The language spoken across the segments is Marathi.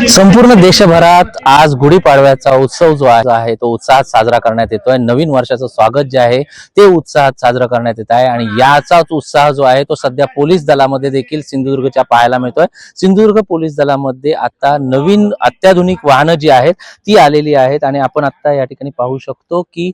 संपूर्ण देशभरात आज गुढीपाडव्याचा उत्सव जो आहे तो उत्साहात साजरा करण्यात येतोय। नवीन वर्षाचं स्वागत जे आहे ते उत्साहात साजरा करण्यात येत आहे आणि याचाच उत्साह जो आहे तो सध्या पोलीस दलामध्ये देखील सिंधुदुर्गच्या पाहायला मिळतोय। सिंधुदुर्ग पोलीस दलामध्ये आता नवीन अत्याधुनिक वाहनं जी आहेत ती आलेली आहेत आणि आपण आता या ठिकाणी पाहू शकतो की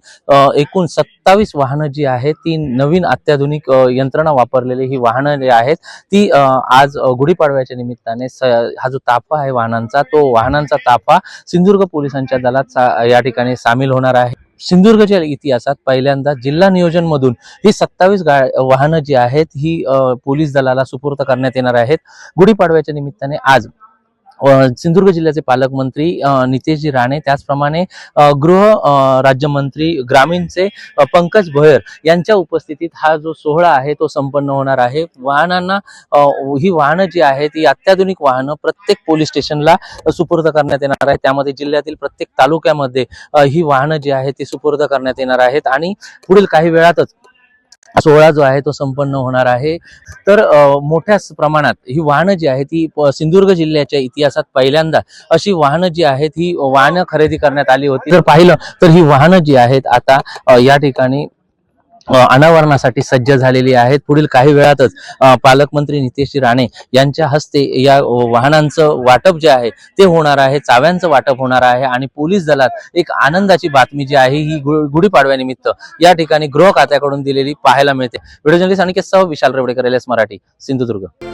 एकूण 27 वाहनं जी आहेत ती नवीन अत्याधुनिक यंत्रणा वापरलेली ही वाहनं जी आहेत ती आज गुढीपाडव्याच्या निमित्ताने हा जो ताफा आहे वाहनांचा तो वाहनांचा ताफा सिंधुदुर्ग पोलिसांच्या दलात या ठिकाणी सामील होणार आहे। सिंधुदुर्गच्या इतिहासात पहिल्यांदा जिल्हा नियोजन मधून ही 27 वाहनं जी आहेत ही पोलीस दलाला सुपूर्द करण्यात येणार आहेत। गुढीपाडव्याच्या निमित्ताने आज सिंधुदुर्ग जिल्ह्याचे पालकमंत्री नितेशजी राणे त्याचप्रमाणे गृह राज्यमंत्री ग्रामीणचे पंकज भोयर यांच्या उपस्थितीत हा जो सोहळा आहे तो संपन्न होणार आहे। वाहनांना ही वाहनं जी आहेत ही अत्याधुनिक वाहनं प्रत्येक पोलीस स्टेशनला सुपूर्द करण्यात येणार आहे। त्यामध्ये जिल्ह्यातील प्रत्येक तालुक्यामध्ये ही वाहनं जी आहेत ती सुपूर्द करण्यात येणार आहेत आणि पुढील काही वेळातच सोहळा जो आहे तो संपन्न होणार आहे। तर मोठ्या प्रमाणात ही वाहनं जी आहेत ती सिंधुदुर्ग जिल्ह्याच्या इतिहासात पहिल्यांदा अशी वाहनं जी आहेत ही वाहनं खरेदी करण्यात आली होती। जर पाहिलं तर ही वाहनं जी आहेत आता या ठिकाणी अनावरणासाठी सज्ज झालेली आहेत। पुढील काही वेळातच पालकमंत्री नितेश राणे यांच्या हस्ते या वाहनांचं वाटप जे आहे ते होणार आहे, चाव्यांचं वाटप होणार आहे आणि पोलीस दलात एक आनंदाची बातमी जी आहे ही गुढीपाडव्यानिमित्त या ठिकाणी गृह खात्याकडून दिलेली पाहायला मिळते। व्हिडिओ जर्नलिस्ट अनिकेत सह विशाल रेवडेकर, LS मराठी, सिंधुदुर्ग।